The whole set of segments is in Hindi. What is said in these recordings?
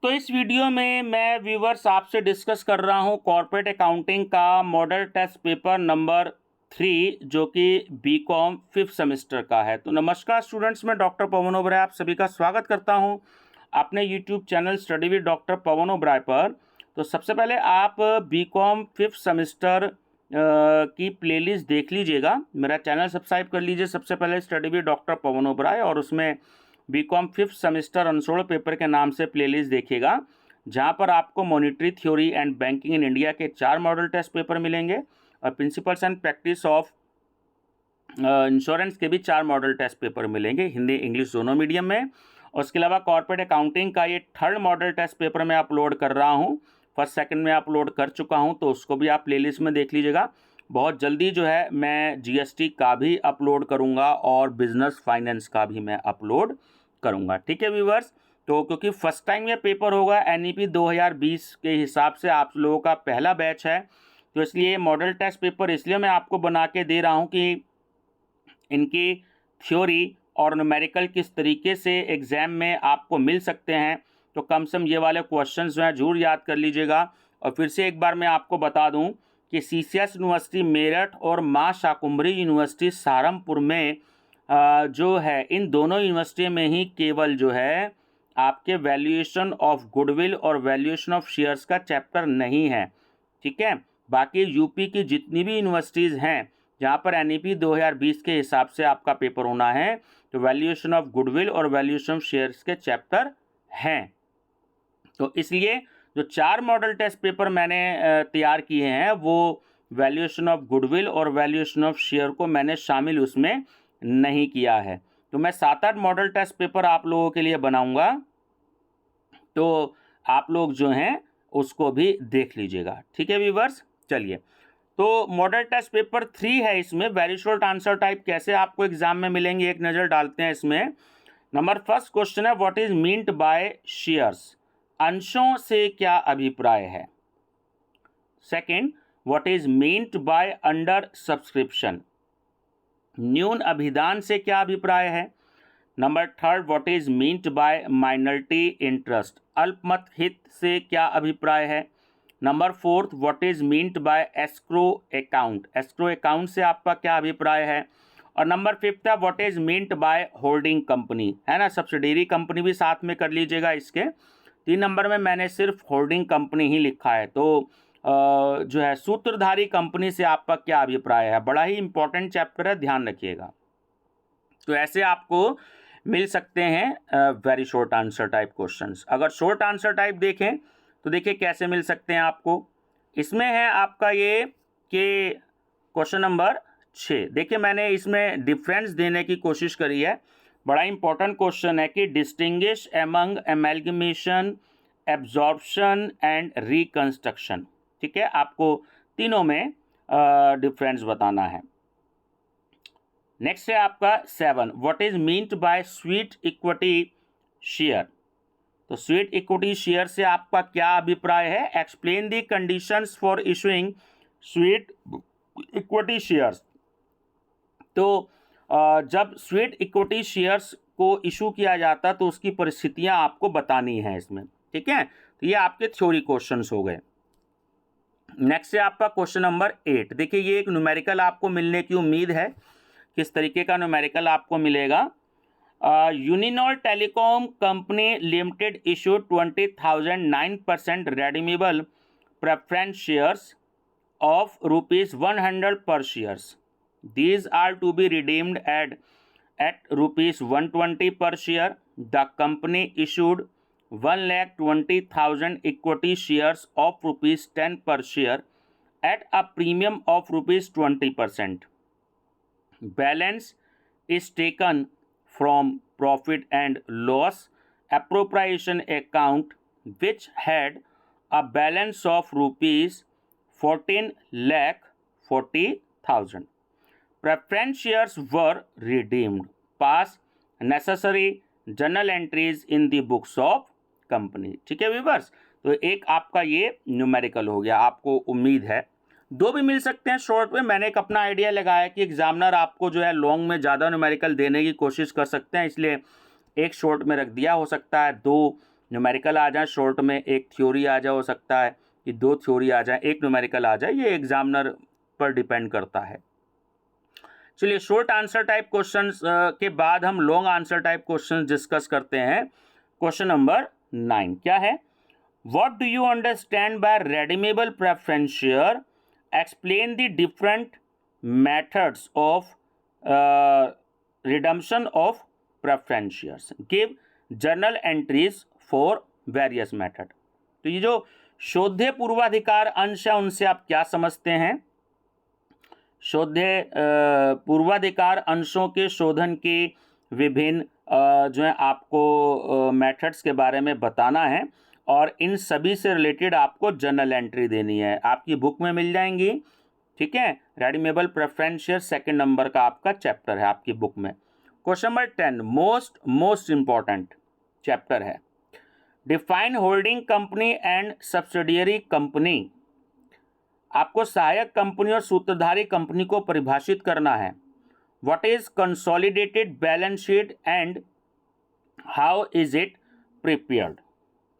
तो इस वीडियो में मैं व्यूवर्स आपसे डिस्कस कर रहा हूं कॉर्पोरेट अकाउंटिंग का मॉडल टेस्ट पेपर नंबर 3 जो कि बीकॉम 5th सेमेस्टर का है। तो नमस्कार स्टूडेंट्स, मैं डॉक्टर पवन ओबराय आप सभी का स्वागत करता हूं अपने YouTube channel study with doctor Pawan Oberoi पर। तो सबसे पहले आप बीकॉम 5th सेमेस्टर की प्लेलिस्ट देख लीजिएगा, मेरा चैनल सब्सक्राइब कर लीजिए सबसे पहले study with doctor Pawan Oberoi, और उसमें BCom 5th semester unsold paper के नाम से प्लेलिस्ट देखिएगा, जहां पर आपको monetary theory and banking in India के 4 मॉडल टेस्ट पेपर मिलेंगे और principles and practice of insurance के भी 4 मॉडल टेस्ट पेपर मिलेंगे, हिंदी इंग्लिश दोनों मीडियम में। और उसके अलावा कॉर्पोरेट अकाउंटिंग का ये 3rd मॉडल टेस्ट पेपर मैं अपलोड कर रहा हूँ, फर्स्ट सेकंड में अपलोड कर चुका हूँ, तो उसको भी आप प्लेलिस्ट में देख लीजिएगा। बहुत जल्दी जो है मैं जीएसटी का भी अपलोड करूँगा और बिजनेस फाइनेंस का भी मैं अपलोड करूँगा, ठीक है व्यूवर्स। तो क्योंकि फर्स्ट टाइम ये पेपर होगा एनईपी 2020 के हिसाब से आप लोगों का पहला बैच है, तो इसलिए मॉडल टेस्ट पेपर इसलिए मैं आपको बना के दे रहा हूँ कि इनकी थ्योरी और न्यूमेरिकल किस तरीके से एग्ज़ाम में आपको मिल सकते हैं। तो कम से कम ये वाले क्वेश्चंस जो हैं जरूर याद कर लीजिएगा। और फिर से एक बार मैं आपको बता दूं कि सीसीएस यूनिवर्सिटी मेरठ और माँ शाकुंभरी यूनिवर्सिटी सहारनपुर में जो है इन दोनों यूनिवर्सिटी में ही केवल जो है आपके वैल्यूएशन ऑफ गुडविल और वैल्यूएशन ऑफ शेयर्स का चैप्टर नहीं है, ठीक है। बाकी यूपी की जितनी भी यूनिवर्सिटीज़ हैं जहाँ पर एनईपी 2020 के हिसाब से आपका पेपर होना है, तो वैल्यूएशन ऑफ गुडविल और वैल्यूएशन ऑफ शेयर्स के चैप्टर हैं। तो इसलिए जो 4 मॉडल टेस्ट पेपर मैंने तैयार किए हैं वो वैल्यूएशन ऑफ गुडविल और वैल्यूएशन ऑफ शेयर को मैंने शामिल उसमें नहीं किया है। तो मैं 7-8 मॉडल टेस्ट पेपर आप लोगों के लिए बनाऊंगा, तो आप लोग जो हैं उसको भी देख लीजिएगा, ठीक है व्यूवर्स। चलिए, तो मॉडल टेस्ट पेपर 3 है, इसमें वेरी शॉर्ट आंसर टाइप कैसे आपको एग्जाम में मिलेंगे एक नज़र डालते हैं इसमें। नंबर फर्स्ट क्वेश्चन है, what is meant by shares, अंशों से क्या अभिप्राय है। Second, what is meant by under subscription, न्यून अभिदान से क्या अभिप्राय है। Number third, what is meant by minority interest, अल्पमत हित से क्या अभिप्राय है। Number fourth, what is meant by escrow account, escrow account से आपका क्या अभिप्राय है। और नंबर फिफ्थ है, what is meant by holding company, है ना, सब्सिडरी कंपनी भी साथ में कर लीजिएगा इसके। 3 नंबर में मैंने सिर्फ होल्डिंग कंपनी ही लिखा है। तो जो है सूत्रधारी कंपनी से आपका क्या अभिप्राय है, बड़ा ही इंपॉर्टेंट चैप्टर है, ध्यान रखिएगा। तो ऐसे आपको मिल सकते हैं very short answer type questions. अगर शॉर्ट आंसर टाइप देखें तो देखिए कैसे मिल सकते हैं आपको। इसमें है आपका ये कि क्वेश्चन नंबर 6, देखिए मैंने इसमें डिफरेंस देने की कोशिश करी है, बड़ा इंपॉर्टेंट क्वेश्चन है कि distinguish among amalgamation, absorption and reconstruction, ठीक है, आपको तीनों में डिफरेंस बताना है। नेक्स्ट है आपका 7, what is meant by sweet equity share, तो स्वीट इक्विटी शेयर से आपका क्या अभिप्राय है। Explain the conditions for issuing sweet equity shares, तो जब स्वीट इक्विटी शेयर्स को इशू किया जाता तो उसकी परिस्थितियां आपको बतानी है इसमें, ठीक है। तो ये आपके थ्योरी क्वेश्चंस हो गए। नेक्स्ट है आपका क्वेश्चन नंबर 8, देखिए ये एक न्यूमेरिकल आपको मिलने की उम्मीद है, किस तरीके का न्यूमेरिकल आपको मिलेगा। Uninor telecom company limited issued 20,000 9% redeemable preference shares of ₹100 per shares. These are to be redeemed at ₹120 per share. The company issued 1,20,000 equity shares of ₹10 per share at a premium of ₹20%. Balance is taken from profit and loss appropriation account, which had a balance of ₹14,40,000. Preference shares were redeemed. Pass necessary journal entries in the books of company, ठीक है व्यूअर्स। तो एक आपका ये न्यूमेरिकल हो गया, आपको उम्मीद है 2 भी मिल सकते हैं शॉर्ट में। मैंने एक अपना आइडिया लगाया कि एग्जामिनर आपको जो है लॉन्ग में ज़्यादा न्यूमेरिकल देने की कोशिश कर सकते हैं, इसलिए एक शॉर्ट में रख दिया, हो सकता है 2 न्यूमेरिकल आ जाए शॉर्ट में, एक थ्योरी आ जाए, हो सकता है कि 2 थ्योरी आ जाए, एक न्यूमेरिकल आ जाए, ये एग्जामिनर पर डिपेंड करता है। चलिए, शॉर्ट आंसर टाइप क्वेश्चंस के बाद हम long answer type questions discuss करते हैं। क्वेश्चन नंबर 9 क्या है? What do you understand by redeemable preference share? Explain the different methods of redemption of preference shares, give journal entries for various method. तो ये जो शोध्य पूर्वाधिकार अंश है उनसे आप क्या समझते हैं? शोध्य पूर्वाधिकार अंशों के शोधन के विभिन्न जो है आपको मेथड्स के बारे में बताना है और इन सभी से रिलेटेड आपको जर्नल एंट्री देनी है, आपकी बुक में मिल जाएंगी। ठीक है, redeemable preference share 2nd number का आपका चैप्टर है आपकी बुक में। Question number 10 most important chapter है। Define holding company and subsidiary company. आपको सहायक कंपनी और सूत्रधारी कंपनी को परिभाषित करना है। What is consolidated balance sheet and how is it prepared?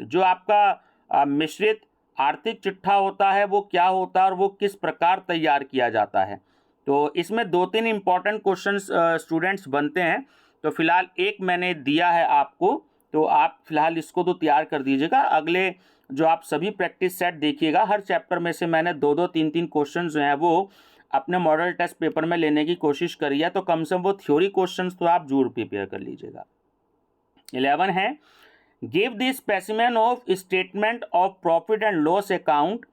जो आपका मिश्रित आर्थिक चिट्ठा होता है वो क्या होता है और वो किस प्रकार तैयार किया जाता है। तो इसमें 2-3 इंपॉर्टेंट क्वेश्चंस स्टूडेंट्स बनते हैं। तो फिलहाल एक मैंने दिया है आपको, तो आप फिलहाल इसको तो तैयार कर दीजिएगा। अगले जो आप सभी प्रैक्टिस सेट देखिएगा, हर चैप्टर में से मैंने 2-2 3-3 क्वेश्चन जो हैं वो अपने मॉडल टेस्ट पेपर में लेने की कोशिश करी है। तो कम से कम वो थ्योरी क्वेश्चन तो आप जरूर प्रिपेयर कर लीजिएगा। 11 है, give the specimen of statement of profit and loss account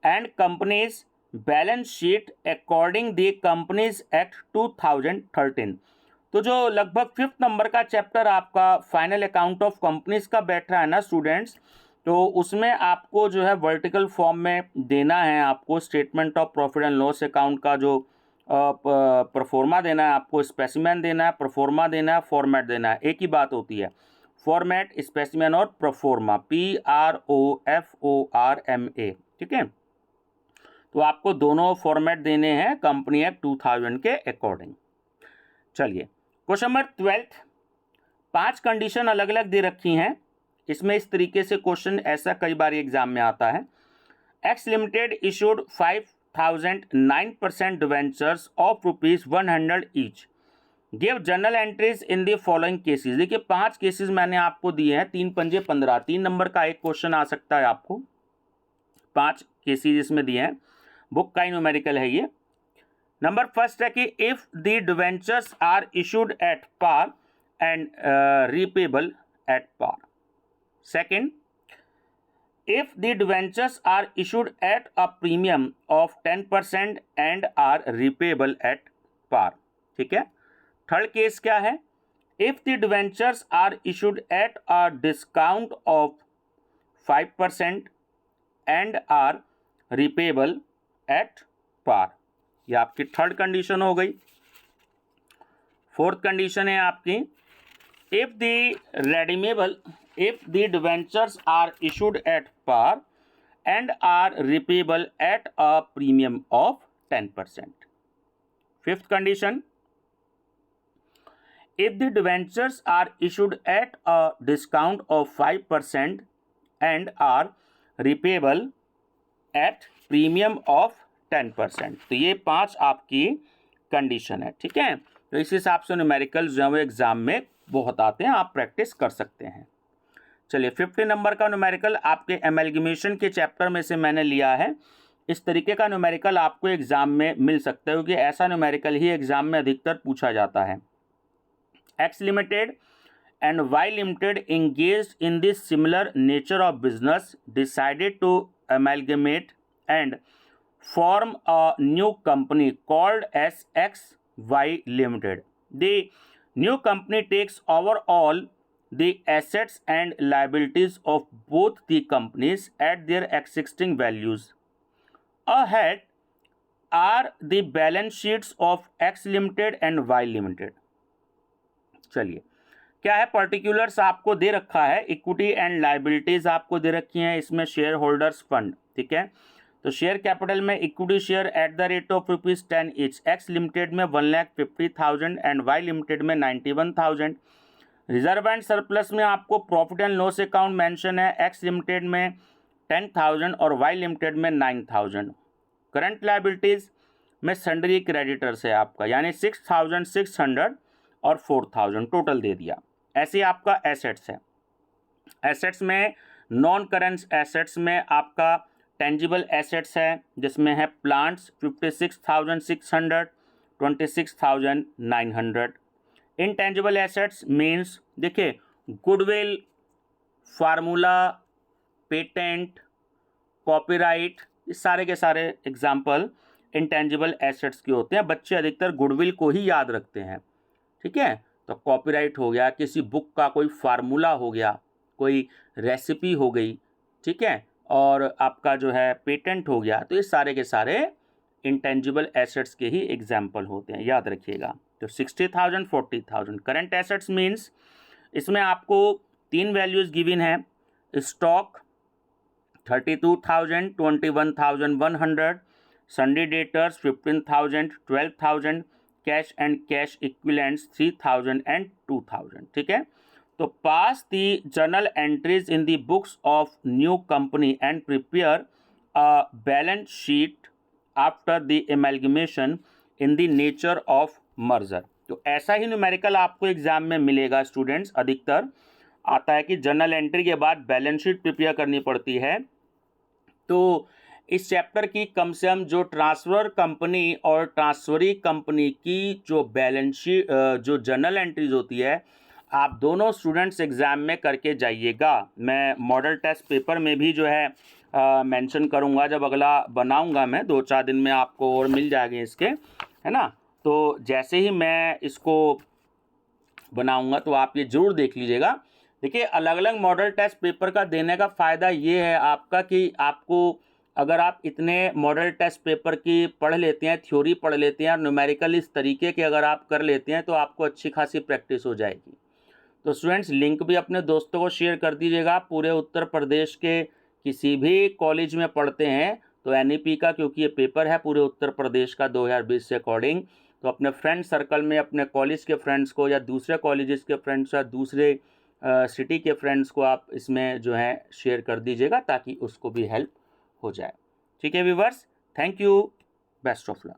and companies balance sheet according the companies act 2013। तो जो लगभग 5th नंबर का चैप्टर आपका फाइनल अकाउंट ऑफ कंपनीज का बैठा है ना स्टूडेंट्स, तो उसमें आपको जो है वर्टिकल फॉर्म में देना है, आपको statement of profit and loss account का जो परफॉर्मा देना है, आपको स्पेसिमेन देना है, परफॉर्मा देना है, फॉर्मेट देना है। एक ही बात होती है, फॉर्मेट, स्पेसिमेन और परफॉर्मा, PROFORMA। ठीक है, तो आपको दोनों फॉर्मेट देने हैं कंपनी एक्ट 2000 के अकॉर्डिंग। चलिए, क्वेश्चन नंबर 12, 5 कंडीशन अलग अलग दे रखी हैं। इसमें इस तरीके से क्वेश्चन ऐसा कई बार एग्जाम में आता है। X limited issued 5009% debentures of ₹100 each, give journal entries in the following cases. देखिए 5 केसेस मैंने आपको दिए हैं, 3 पंजे 15, 3 नंबर का एक क्वेश्चन आ सकता है आपको। 5 केसेस इसमें दिए हैं, बुक का ही न्यूमेरिकल है ये। नंबर फर्स्ट है कि if the debentures are issued at par and repayable at par. Second, if the debentures are issued at a premium of 10% and are repayable at par। ठीक है। थर्ड केस क्या है? if the debentures are issued at a discount of 5% and are repayable at par। ये आपकी थर्ड कंडीशन हो गई। फोर्थ कंडीशन है आपकी, if the debentures are issued at par and are repayable at a premium of 10%. Fifth condition, if the debentures are issued at a discount of 5% and are repayable at premium of 10%। तो ये 5 आपकी कंडीशन है। ठीक है, तो इस हिसाब से न्यूमेरिकल जो है वो एग्जाम में बहुत आते हैं, आप प्रैक्टिस कर सकते हैं। चलिए 50 नंबर का न्यूमेरिकल आपके एमैल्गमेशन के चैप्टर में से मैंने लिया है। इस तरीके का न्यूमेरिकल आपको एग्जाम में मिल सकता है क्योंकि ऐसा न्यूमेरिकल ही एग्जाम में अधिकतर पूछा जाता है। X limited and Y limited engaged in this similar nature of business decided to amalgamate and form a new company called as XY Limited। The new company takes over all the assets and liabilities of both the companies at their existing values। Ahead are the balance sheets of X Limited and Y Limited। चलिए क्या है, पर्टिकुलर्स आपको दे रखा है, इक्विटी एंड लाइबिलिटीज आपको दे रखी हैं, इसमें शेयर होल्डर्स फंड। ठीक है, तो शेयर कैपिटल में equity share at the rate of ₹10 each, x limited में 1,50,000 एंड वाई लिमिटेड में 91,000। रिजर्व एंड सरप्लस में आपको profit and loss account mention है, एक्स लिमिटेड में 10,000 और वाई लिमिटेड में 9,000। करंट लायबिलिटीज़ में सन्ड्री क्रेडिटर्स है आपका, यानी 6,600 और 4,000 टोटल दे दिया। ऐसे आपका एसेट्स है। एसेट्स में नॉन करेंट एसेट्स में आपका टेंजिबल एसेट्स है, जिसमें है प्लांट्स 56,600, 26,900। इनटेंजिबल एसेट्स मीन्स देखिए गुडविल, फार्मूला, पेटेंट, कॉपीराइट, ये सारे के सारे एग्जाम्पल इंटेंजिबल एसेट्स के होते हैं। बच्चे अधिकतर गुडविल को ही याद रखते हैं, ठीक है। तो कॉपीराइट हो गया, किसी बुक का कोई फार्मूला हो गया, कोई रेसिपी हो गई, ठीक है, और आपका जो है पेटेंट हो गया। तो ये सारे के सारे इंटेंजिबल एसेट्स के ही एग्जाम्पल होते हैं, याद रखिएगा। तो 60,000, 40,000। करंट एसेट्स मीन्स इसमें आपको 3 वैल्यूज गिवन है। Stock 32,000, 21,100, sundry debtors 15,000, 12,000, cash and cash equivalents 3,000 and 2,000, ठीक है। तो pass the journal entries in the books of new company and prepare a balance sheet after the amalgamation in the nature of merger. तो ऐसा ही न्यूमेरिकल आपको एग्जाम में मिलेगा स्टूडेंट्स। अधिकतर आता है कि जर्नल एंट्री के बाद बैलेंस शीट प्रिपेयर करनी पड़ती है। तो इस चैप्टर की कम से कम जो ट्रांसफर कंपनी और ट्रांसफरी कंपनी की जो बैलेंस शीट जो जर्नल एंट्रीज होती है, आप दोनों स्टूडेंट्स एग्ज़ाम में करके जाइएगा। मैं मॉडल टेस्ट पेपर में भी जो है मेंशन करूंगा, जब अगला बनाऊंगा मैं 2-4 दिन में आपको और मिल जाएंगे इसके, है ना। तो जैसे ही मैं इसको बनाऊंगा तो आप ये ज़रूर देख लीजिएगा। देखिए अलग अलग मॉडल टेस्ट पेपर का देने का फ़ायदा ये है आपका कि आपको अगर आप इतने मॉडल टेस्ट पेपर की पढ़ लेते हैं, थ्योरी पढ़ लेते हैं और न्यूमेरिकल इस तरीके के अगर आप कर लेते हैं तो आपको अच्छी खासी प्रैक्टिस हो जाएगी। तो स्टूडेंट्स लिंक भी अपने दोस्तों को शेयर कर दीजिएगा। पूरे उत्तर प्रदेश के किसी भी कॉलेज में पढ़ते हैं तो एनईपी का, क्योंकि ये पेपर है पूरे उत्तर प्रदेश का 2020 से अकॉर्डिंग, तो अपने फ्रेंड सर्कल में अपने कॉलेज के फ्रेंड्स को या दूसरे कॉलेजेस के फ्रेंड्स या दूसरे सिटी के फ्रेंड्स को आप इसमें जो है शेयर कर दीजिएगा ताकि उसको भी हेल्प हो जाए। ठीक है viewers, thank you, best of luck.